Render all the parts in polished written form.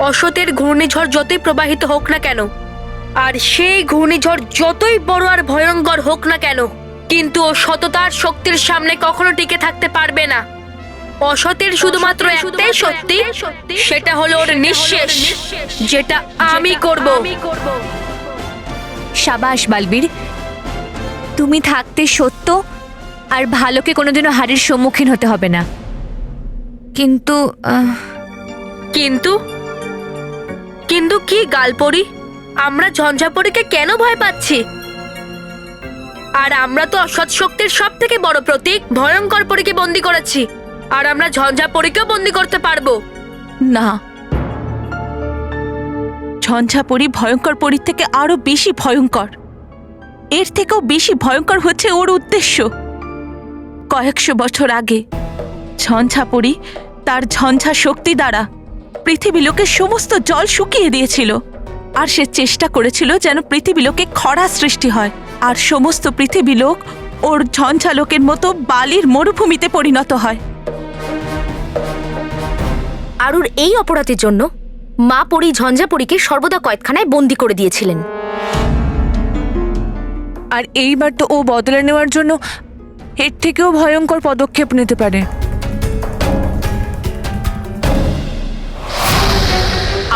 অসতের ঘূর্ণিঝড় যতই প্রবাহিত হোক না কেন, আর সেই ঘূর্ণিঝড় যতই বড় আর ভয়ঙ্কর হোক না কেন, কিন্তু ও সততার শক্তির সামনে কখনো টিকে থাকতে পারবে না। অসতের শুধুমাত্র একটাই সত্যি, সেটা হলো ওর নিঃশেষ, যেটা আমি করব। সাবাস বালবীর, তুমি থাকতে সত্য আর ভালোকে কোনোদিনও হারের সম্মুখীন হতে হবে না। কিন্তু কিন্তু কিন্তু কি গালপরি? আমরা ঝঞ্ঝাপরিকে কেন ভয় পাচ্ছি? আর আমরা তো অসৎ শক্তির সব থেকে বড় প্রতীক ভয়ঙ্কর পরীকে বন্দি করেছি, আর আমরা ঝঞ্ঝাপরিকেও বন্দি করতে পারবো না, ঝঞ্ঝাপরি ভয়ঙ্কর পরীর থেকে আরো বেশি ভয়ঙ্কর। এর থেকেও বেশি ভয়ঙ্কর হচ্ছে ওর উদ্দেশ্য। কয়েকশো বছর আগে ঝঞ্ঝাপরি তার ঝঞ্ঝা শক্তি দ্বারা পৃথিবীলোকের সমস্ত জল শুকিয়ে দিয়েছিল, আর সে চেষ্টা করেছিল যেন পৃথিবীলোকে খরা সৃষ্টি হয়, আর সমস্ত পৃথিবীলোক ওর ঝঞ্ঝালোকের মতো বালির মরুভূমিতে পরিণত হয়। আর ওর এই অপরাধের জন্য মা পরী ঝঞ্ঝাপরীকে সর্বদা কয়েদখানায় বন্দি করে দিয়েছিলেন। আর এইবার তো ও বদলা নেওয়ার জন্য এর থেকেও ভয়ঙ্কর পদক্ষেপ নিতে পারে।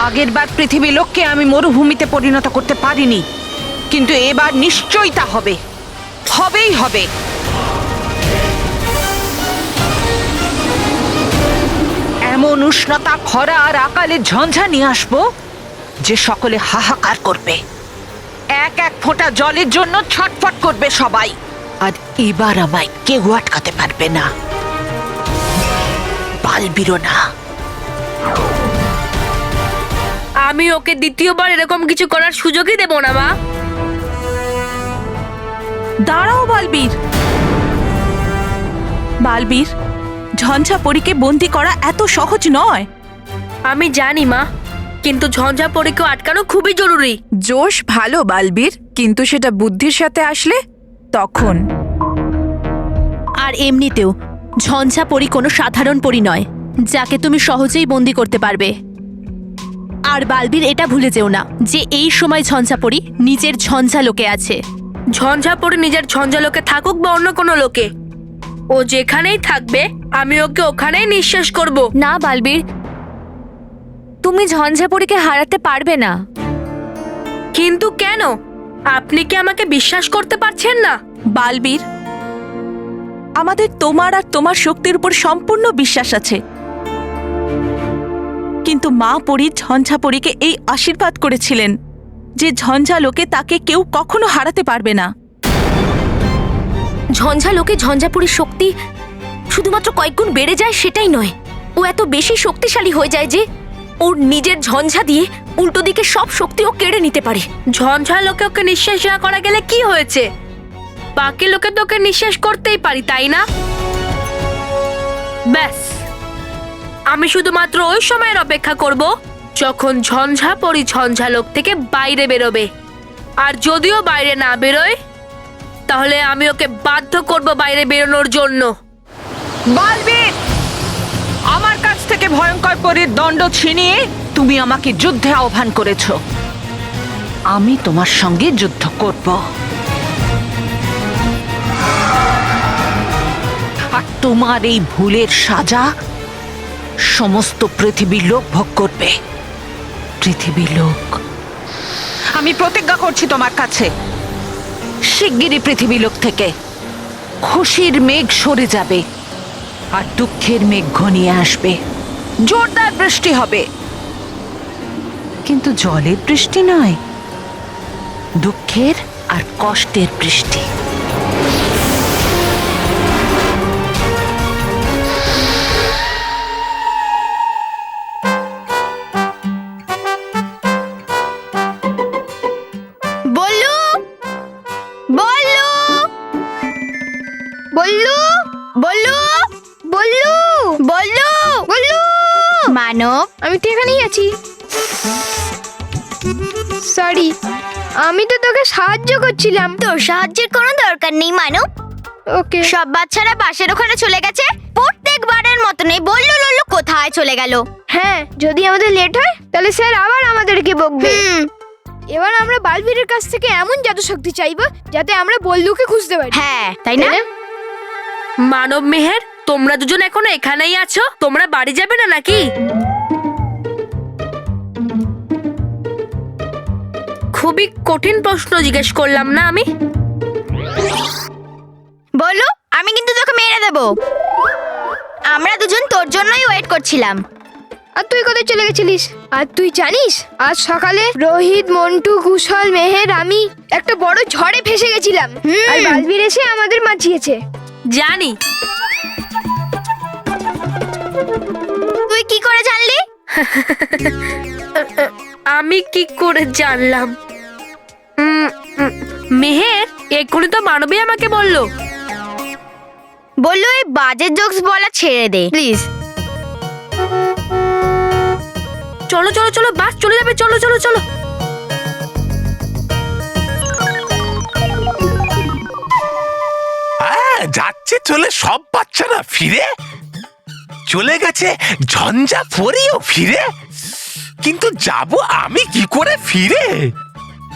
আগের বার পৃথিবী লোককে আমি মরুভূমিতে পরিণত করতে পারিনি, কিন্তু এবার নিশ্চয়ই তা হবে, হবেই হবে। এমন উষ্ণতা, খরা আর আকালের ঝঞ্ঝা নিয়ে আসবো যে সকলে হাহাকার করবে, এক এক ফোঁটা জলের জন্য ছটফট করবে সবাই। আর এবার আমায় কেউ আটকাতে পারবে না, বালবীরও না। আমি ওকে দ্বিতীয়বার এরকম কিছু করার সুযোগই দেব না, মা। দাঁড়াও বালবীর। বালবীর, ঝঞ্ঝাপরিকে বন্দি করা এত সহজ নয়। আমি জানি মা, কিন্তু ঝঞ্ঝাপরিকে আটকানো খুবই জরুরি। জোশ ভালো বালবীর, কিন্তু সেটা বুদ্ধির সাথে আসলে তখন। আর এমনিতেও ঝঞ্ঝাপরি কোনো সাধারণ পরি নয় যাকে তুমি সহজেই বন্দি করতে পারবে। আর বালবীর, এটা ভুলে যেও না যে এই সময় ঝঞ্ঝাপরি নিজের ঝঞ্ঝালোকে আছে। ঝঞ্ঝাপরি নিজের ঝঞ্ঝালোকে থাকুক বা অন্য কোনো লোকে, ও যেখানেই থাকবে আমি ওকে ওখানেই নিঃশেষ করব। না বালবীর, তুমি ঝঞ্ঝাপরিকে হারাতে পারবে না। কিন্তু কেন? আপনি কি আমাকে বিশ্বাস করতে পারছেন না? বালবীর, আমাদের তোমার আর তোমার শক্তির উপর সম্পূর্ণ বিশ্বাস আছে, কিন্তু মা পরী ঝঞ্ঝাপরিকে এই আশীর্বাদ করেছিলেন যে ঝঞ্ঝালোকে তাকে কেউ কখনো হারাতে পারবে না। ঝঞ্ঝালোকে ঝঞ্ঝাপরীর শক্তি শুধুমাত্র কয়েকগুণ বেড়ে যায় সেটাই নয়, ও এত বেশি শক্তিশালী হয়ে যায় যে ওর নিজের ঝঞ্ঝা দিয়ে উল্টো দিকে সব শক্তিও কেড়ে নিতে পারে। ঝঞ্ঝালোকে ওকে নিঃশেষ না করা গেলে কি হয়েছে? বাকি লোকে তো ওকে নিঃশেষ করতেই পারি, তাই না? ব্যাস, আমি শুধুমাত্র ওই সময়ের অপেক্ষা করব যখন ঝঞ্ঝাপরি ঝঞ্ঝালোক থেকে বাইরে বেরোবে। আর যদিও বাইরে না বেরোয়, তাহলে আমি ওকে বাধ্য করব বাইরে বেরোনোর জন্য। বালবীর, আমার কাছ থেকে ভয়ঙ্কর পরীর দণ্ড ছিনিয়ে তুমি আমাকে যুদ্ধে আহ্বান করেছ, আমি তোমার সঙ্গে যুদ্ধ করব। আর তোমার এই ভুলের সাজা সমস্ত পৃথিবীর লোক ভোগ করবে। পৃথিবীর লোক, আমি প্রতিজ্ঞা করছি তোমার কাছে, শিগগিরই পৃথিবী লোক থেকে খুশির মেঘ সরে যাবে আর দুঃখের মেঘ ঘনিয়ে আসবে। জোরদার বৃষ্টি হবে, কিন্তু জলের বৃষ্টি নয়, দুঃখের আর কষ্টের বৃষ্টি। মানব, আমি তো এখানেই আছি। সরি, আমি তো তোকে সাহায্য করছিলাম। তোর সাহায্যের কোনো দরকার নেই মানব। ওকে। সব বাচ্চারা বাসের ওখানে চলে গেছে, প্রত্যেকবারের মতনই বললু লল্লু কোথায় চলে গেল? হ্যাঁ, যদি আমাদের লেট হয় তাহলে স্যার আবার আমাদেরকে বকবে। এবার আমরা বালবীরের কাছ থেকে এমন জাদু শক্তি চাইবো যাতে আমরা বল্লুকে খুঁজতে পারি। হ্যাঁ, তাই না? মানব মেহের, তোমরা দুজন এখনো এখানেই আছো? তোমরা বাড়ি যাবে না নাকি? খুবই কঠিন প্রশ্ন জিজ্ঞেস করলাম না আমি? বললো আমি কিন্তু তোকে মেরে দেব। আমরা দুজন তোর জন্যই ওয়েট করছিলাম। আর তুই কোথায় চলে গেছিলিস? আর তুই জানিস আজ সকালে রোহিত, মন্টু, কুশল, মেহের, আমি একটা বড় ঝড়ে ফেসে গেছিলাম। আর বালবীর এসে আমাদের বাঁচিয়েছে। জানি। তুই কি করে জানলি? আমি কি করে জানলাম? মেহের এক্ষুনি তো মানবী আমাকে বললো। বললো এই বাজে জোকস বলা ছেড়ে দে প্লিজ। চলো চলো চলো, বাস চলে যাবে, চলো চলো চলো। যাচ্ছে চলে সব বাচ্চারা ফিরে চলে গেছে, ঝঞ্ঝা পড়িও ফিরে। কিন্তু যাব আমি কি করে ফিরে?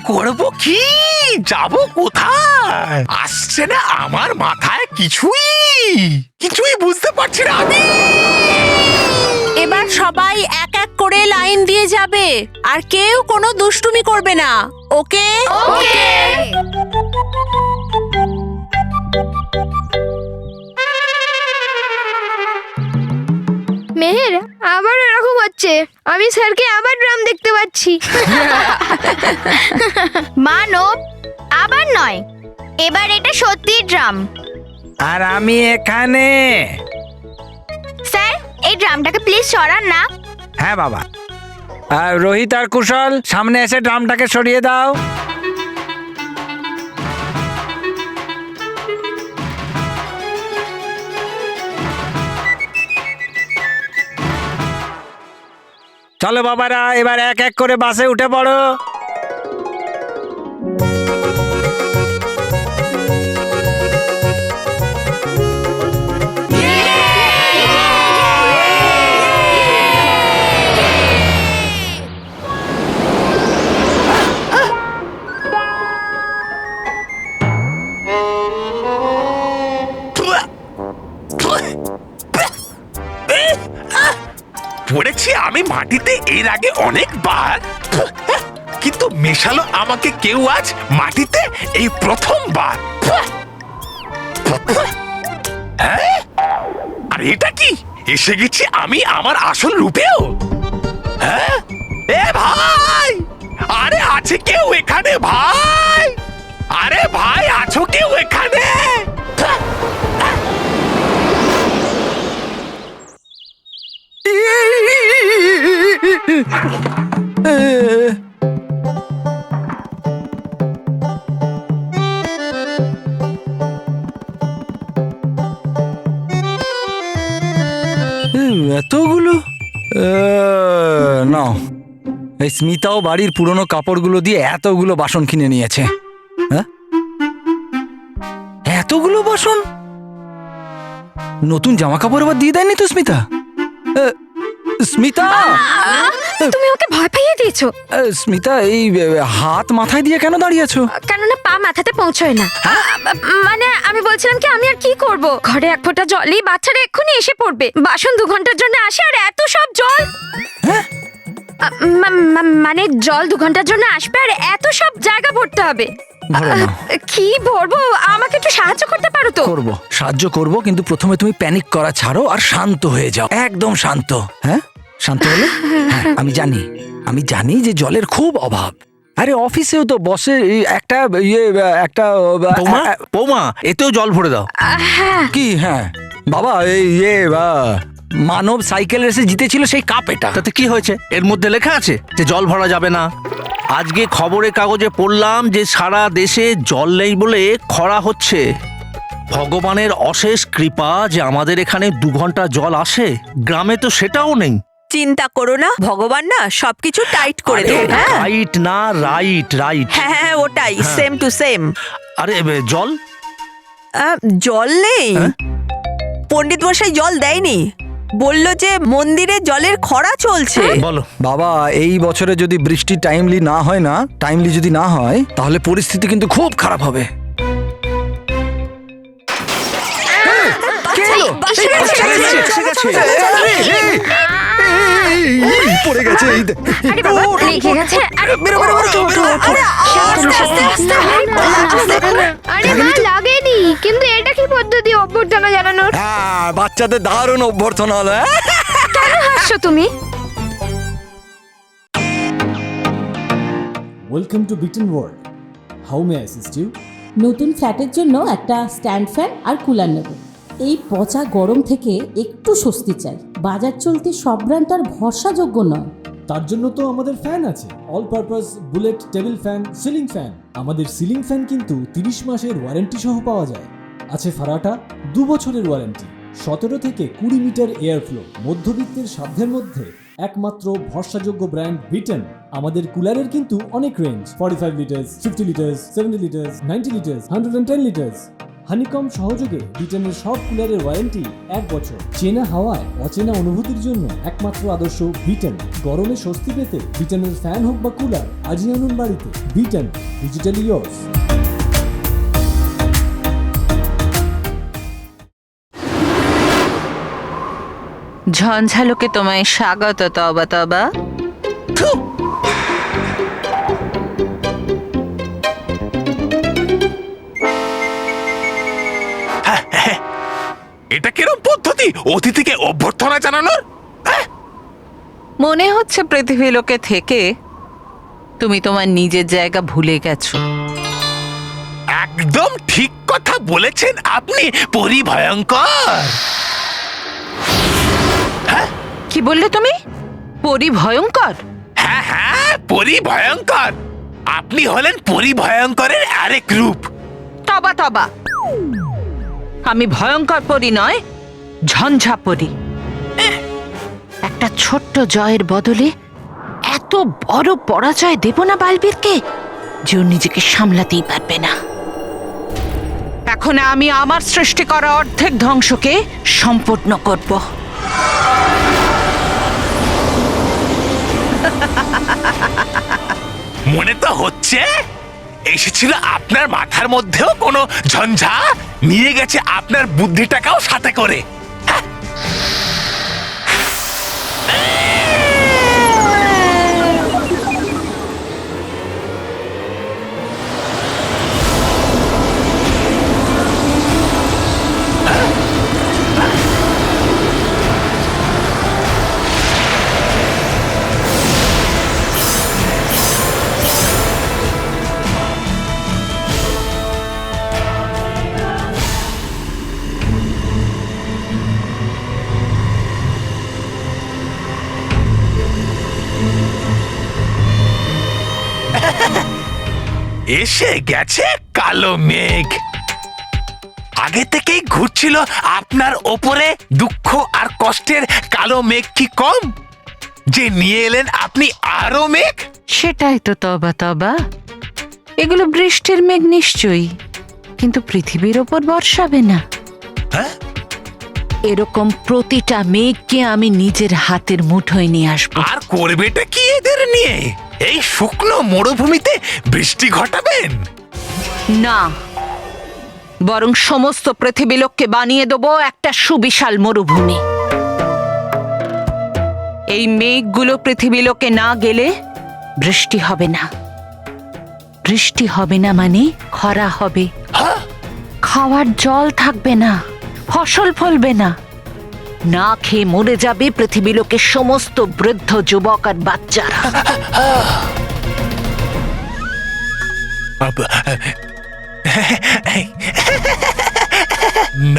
করব কি? যাব কোথায়? আসছে না আমার মাথায় কিছুই বুঝতে পারছি না আমি। এবার সবাই এক এক করে লাইন দিয়ে যাবে আর কেউ কোনো দুষ্টুমি করবে না, ওকে? মেহের, আবার এরকম হচ্ছে। আমি স্যারকে আবার ড্রাম দেখতে পাচ্ছি। মানব, আবার নয়, এবার এটা সত্যি ড্রাম। আর আমি এখানে। স্যার, এই ড্রামটাকে প্লিজ সরান না। হ্যাঁ বাবা। আর রোহিত আর কুশল, সামনে এসে ড্রামটাকে সরিয়ে দাও। চলো বাবারা, এবার এক এক করে বাসে উঠে পড়ো। পড়েছি আমি মাটিতে এর আগে অনেকবার, কিন্তু মেশালো আমাকে কেউ আজ মাটিতে এই প্রথমবার। হ্যাঁ? আর এটা কি? এসে গেছি আমি আমার আসল রূপেও। হ্যাঁ? এ ভাই, আরে আছে কেউ এখানে ভাই? আরে ভাই, আছো কেউ এখানে? এতগুলো নাও। এই স্মিতাও বাড়ির পুরনো কাপড়গুলো দিয়ে এতগুলো বাসন কিনে নিয়েছে। হ্যাঁ, এতগুলো বাসন? নতুন জামা কাপড় আবার দিয়ে দেয়নি তো স্মিতা? স্মিতা, তুমি ওকে ভয় পাইয়ে দিয়েছো। স্মিতা, এই হাত মাথায় দিয়ে কেন দাঁড়িয়ে আছো? কেননা পা মাথাতে পৌঁছয় না। মানে আমি বলছিলাম কি, আমি আর কি করব? ঘরে এক ফোঁটা জলই বাচ্চারা এক্ষুনি এসে পড়বে। বাসন 2 ঘন্টার জন্য আসে আর এত সব জল। হ্যাঁ, মানে জল 2 ঘন্টার জন্য আসবে আর এত সব জায়গা ভরতে হবে। ভরো না। কি ভরবো? আমাকে একটু সাহায্য করতে পারো তো? করবো, সাহায্য করবো, কিন্তু প্রথমে তুমি প্যানিক করা ছাড়ো আর শান্ত হয়ে যাও। একদম শান্ত। হ্যাঁ, শান্ত হলে? হ্যাঁ, আমি জানি যে জলের খুব অভাব। আরে অফিসেও তো বসে একটা বৌমা, এতেও জল ভরে দাও। কি? হ্যাঁ বাবা, এই মানব সাইকেল রেসে জিতেছিল সেই কাপ এটা। তাতে কি হয়েছে? এর মধ্যে লেখা আছে যে জল ভরা যাবে না। আজকে খবরের কাগজে পড়লাম যে সারা দেশে জল নেই বলে খরা হচ্ছে। ভগবানের অশেষ কৃপা যে আমাদের এখানে 2 ঘন্টা জল আসে, গ্রামে তো সেটাও নেই। চিন্তা করো না, ভগবান না সবকিছু টাইট করে দেবে। রাইট না, রাইট। হ্যাঁ, ওটাই, সেম টু সেম। আরে জল জল নেই? পণ্ডিত মশাই জল দেয়নি। বলল যে মন্দিরে জলের খরা চলছে। বলো। বাবা এই বছরে যদি বৃষ্টি টাইমলি না হয় তাহলে পরিস্থিতি কিন্তু খুব খারাপ হবে। পড়ে গেছে আরে বাবা লেগে গেছে। আরে আরে মা লাগেনি, কিন্তু এটা কি পদ্ধতি অভ্যর্থনা জানানোর? হ্যাঁ, বাচ্চাদের দারুণ অভ্যর্থনা হলো। কেন হাসছো তুমি? ওয়েলকাম টু বিটেন world. How may I assist you? নতুন ফ্ল্যাটের জন্য একটা স্ট্যান্ড ফ্যান আর কুলার নেব। এই পচা গরম থেকে একটু স্বস্তি চাই। বাজার চলতে সব ব্র্যান্ড আর ভরসাযোগ্য নয়। তার জন্য তো আমাদের ফ্যান আছে, all purpose bullet table fan, ceiling fan. আমাদের সিলিং ফ্যান কিন্তু 30 মাসের ওয়ারেন্টি সহ পাওয়া যায়। আছে ফারাটা 2 বছরের ওয়ারেন্টি, 17 থেকে 20 মিটার এয়ার ফ্লো, মধ্যবিত্তের সাধ্যের মধ্যে একমাত্র ভরসাযোগ্য ব্র্যান্ড বিটেন। আমাদের কুলারের কিন্তু অনেক range, 45 litres, 50 litres, 70 litres, 90 litres, 110 litres. Honeycomb সহযোগে বিটেনের সব কুলারের ওয়ারেন্টি 1 বছর। চেনা হাওয়ায় অচেনা অনুভূতির জন্য একমাত্র আদর্শ বিটেন। গরমে স্বস্তি পেতে বিটেনের ফ্যান হোক বা কুলার আজই আনুন বাড়িতে। Beaten, digitally years. ঝঞ্ঝালোকে তোমায় স্বাগত। তবা তবা। এটা কিরম পদ্ধতি অতিথিকে অভ্যর্থনা জানানোর? মনে হচ্ছে পৃথিবীলোকে থেকে তুমি তোমার নিজের জায়গা ভুলে গেছো। একদম ঠিক কথা বলেছেন আপনি, পরিভয়ঙ্কর। কি বললে তুমি? পরিভয়ঙ্কর? হ্যাঁ হ্যাঁ, পরিভয়ঙ্কর। আপনি হলেন পরিভয়ঙ্করের আরেক রূপ। তবা তবা, আমি ভয়ঙ্কর পরি নয়, ঝঞ্ঝা পরি। একটা ছোট্ট জয়ের বদলে এত বড় পরাজয় দেব না বালবীরকে যে ও নিজেকে সামলাতেই পারবে না। এখন আমি আমার সৃষ্টি করা অর্ধেক ধ্বংসকে সম্পূর্ণ করব। মনে তো হচ্ছে এসেছিল আপনার মাথার মধ্যেও কোনো ঝঞ্ঝা, নিয়ে গেছে আপনার বুদ্ধিটাকেও সাথে করে। এসে গেছে কালো মেঘ। আগে থেকেই ঘুরছিল আপনার ওপরে দুঃখ আর কষ্টের কালো মেঘ কি কম, যে নিয়ে এলেন আপনি আরো মেঘ? সেটাই তো তবা তবা। এগুলো বৃষ্টির মেঘ নিশ্চয়ই, কিন্তু পৃথিবীর ওপর বর্ষাবে না। হ্যাঁ, এরকম প্রতিটা মেঘকে আমি নিজের হাতের মুঠোয় নিয়ে আসবো। আর করবেটা কি এদের নিয়ে? এই শুকনো মরুভূমিতে বৃষ্টি ঘটাবেন? না, বরং সমস্ত পৃথিবীলোককে বানিয়ে দেবো একটা সুবিশাল মরুভূমি। এই মেঘগুলো পৃথিবীলোকে না গেলে বৃষ্টি হবে না। বৃষ্টি হবে না মানে খরা হবে, খাওয়ার জল থাকবে না, ফসল ফলবে না, না খেয়ে মরে যাবে পৃথিবীলোকের সমস্ত বৃদ্ধ যুবক আর বাচ্চারা।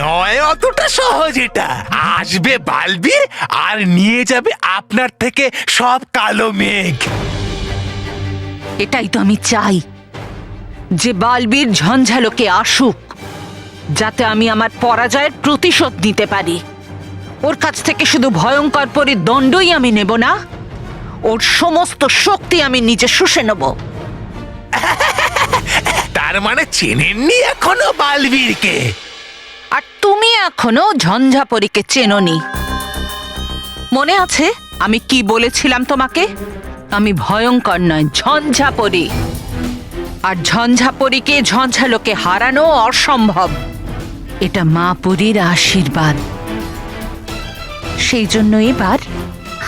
নয় অতটা সহজ এটা। আসবে বালবীর আর নিয়ে যাবে আপনার থেকে সব কালো মেঘ। এটাই তো আমি চাই, যে বালবীর ঝঞ্ঝালোকে আসুক, যাতে আমি আমার পরাজয়ের প্রতিশোধ নিতে পারি। ওর কাছ থেকে শুধু ভয়ঙ্কর পরি দণ্ডই আমি নেব না, ওর সমস্ত শক্তি আমি নিজে শুষে নেব। তার মানে চেনেননি এখনো বালবীরকে? আর তুমি এখনো ঝঞ্ঝাপরীকে চেনোনি। মনে আছে আমি কি বলেছিলাম তোমাকে? আমি ভয়ঙ্কর নয়, ঝঞ্ঝাপরি। আর ঝঞ্ঝাপরিকে ঝঞ্ঝালোকে হারানো অসম্ভব। এটা মা পরীর আশীর্বাদ। সেই জন্য এবার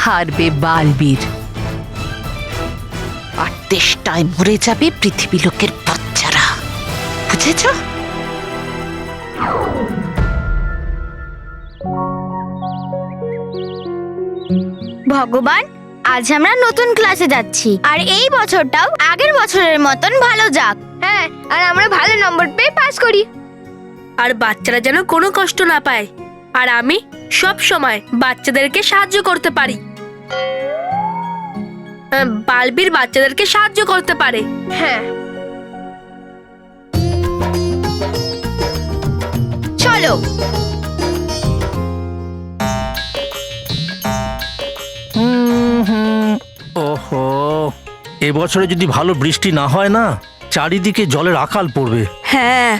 হারবে বালবীর, আর তেষ্টায় মরে যাবে পৃথিবী লোকের বাচ্চারা। বুঝেছ? ভগবান, আজ আমরা নতুন ক্লাসে যাচ্ছি, আর এই বছরটাও আগের বছরের মতন ভালো যাক। হ্যাঁ, আর আমরা ভালো নম্বর পেয়ে পাস করি। আর বাচ্চারা যেন কোনো কষ্ট না পায়, আর আমি সব সময় বাচ্চাদেরকে সাহায্য করতে পারি। বালবীর বাচ্চাদেরকে সাহায্য করতে পারে। হ্যাঁ, চলো। ওহো, এবছরে যদি ভালো বৃষ্টি না হয় না, চারিদিকে জলের আকাল পড়বে। হ্যাঁ,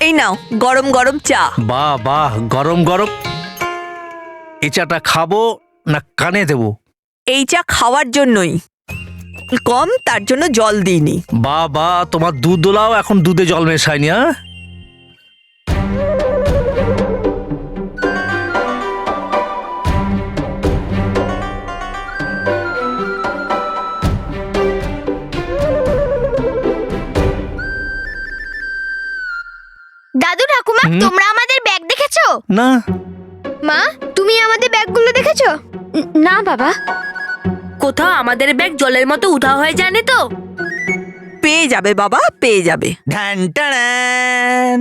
এই নাও গরম গরম চা। বাহ বাহ, গরম গরম। এই চাটা খাবো না কানে দেবো? এই চা খাওয়ার জন্যই, কম তার জন্য জল দিইনি। বাহ বাহ, তোমার দুধ দোলাও এখন দুধে জল মেশায়নি। হ্যাঁ, দাদু ঠাকুমা, তোমরা আমাদের ব্যাগ দেখেছো? না। মা, তুমি আমাদের ব্যাগগুলো দেখেছো? না বাবা। কোথাও আমাদের ব্যাগ জলের মতো উধাও হয়ে যায়নি তো? পেয়ে যাবে বাবা, পেয়ে যাবে। ঢ্যান ট্যান।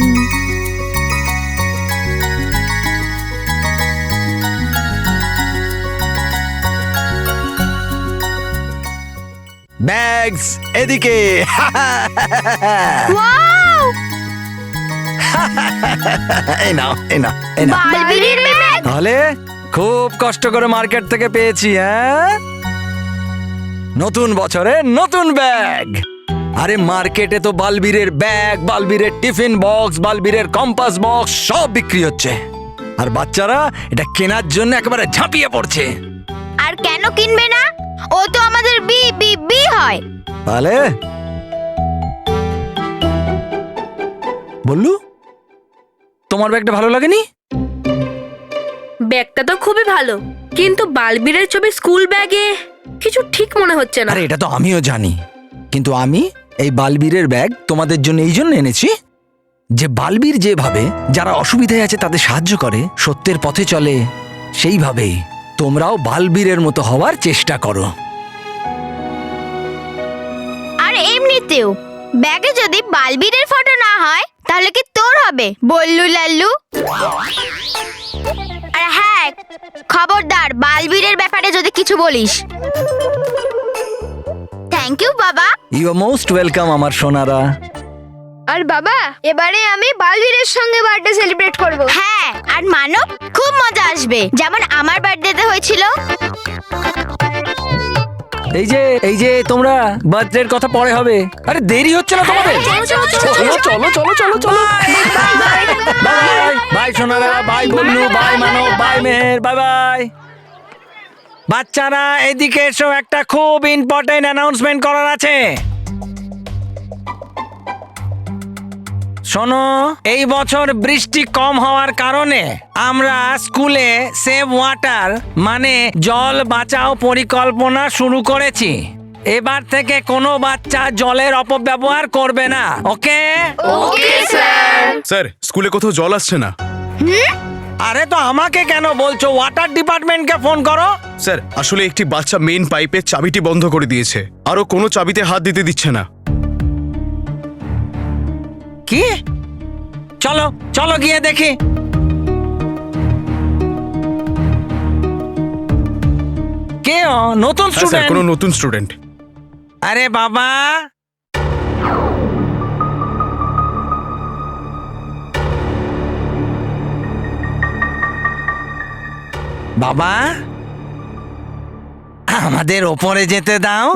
ব্যাগস এদিকে। ওয়াও! এই নাও, এই নাও, এই নাও। বালবীরের ব্যাগ! তাহলে খুব কষ্ট করে মার্কেট থেকে পেয়েছি। হ্যাঁ, নতুন বছরে নতুন ব্যাগ। আরে মার্কেটে তো বালবীরের ব্যাগ, বালবীরের টিফিন বক্স, বালবীরের কম্পাস বক্স সব বিক্রি হচ্ছে, আর বাচ্চারা এটা কেনার জন্য একেবারে ঝাঁপিয়ে পড়ছে। আর কেন কিনবে না? ও তো আমাদের বি বি বি হয়। তাহলে বললু, তোমার ব্যাগটা ভালো লাগেনি? ব্যাগটা তো খুবই ভালো, কিন্তু বালবীরের ছবি স্কুল ব্যাগে কিছু ঠিক মনে হচ্ছে না। আরে এটা তো আমিও জানি, কিন্তু আমি এই বালবীরের ব্যাগ তোমাদের জন্য এই জন্য এনেছি যে বালবীর যেভাবে যারা অসুবিধায় আছে তাদের সাহায্য করে, সত্যের পথে চলে, সেইভাবেই তোমরাও বালবীরের মতো হওয়ার চেষ্টা করো। আর এমনিতেও ব্যাগে যদি বালবীরের ফটো না হয় তাহলে কি তোর হবে, বল্লু লাল্লু? আর হ্যাঁ, খবরদার বালবীরের ব্যাপারে যদি কিছু বলিস। থ্যাংক ইউ বাবা। ইউ আর মোস্ট ওয়েলকাম আমার সোনারা। আর বাবা, এবারে আমি বালবীরের সঙ্গে বার্থডে সেলিব্রেট করব। হ্যাঁ, আর মানব, খুব মজা আসবে, যেমন আমার বার্থডেতে হয়েছিল। এই যে তোমরা বার্থডের কথা পরে হবে। আরে দেরি হচ্ছে না তোমাদের? চলো চলো চলো চলো চলো। বাই বাই সোনারা, bye Ballu, bye Manab, bye Meher, bye bye. বাচ্চারা এদিকে এসো, একটা খুব ইম্পর্টেন্ট অ্যানাউন্সমেন্ট করার আছে। শোনো, এই বছর বৃষ্টি কম হওয়ার কারণে আমরা স্কুলে সেভ ওয়াটার মানে জল বাঁচাও পরিকল্পনা শুরু করেছি। এবার থেকে কোনো বাচ্চা জলের অপব্যবহার করবে না, ওকে? Okay sir. স্যার, স্কুলে কোথাও জল আসছে না। আরে তো আমাকে কেন বলছো? ওয়াটার ডিপার্টমেন্টকে ফোন করো। স্যার, আসলে একটি বাচ্চা মেইন পাইপের চাবিটি বন্ধ করে দিয়েছে, আরো কোনো চাবিতে হাত দিতে দিচ্ছে না। কি? চলো চলো গিয়ে দেখি। কে নতুন স্যার, স্টুডেন্ট? কোনো নতুন স্টুডেন্ট। আরে বাবা, বাবা আমাদের ওপরে যেতে দাও।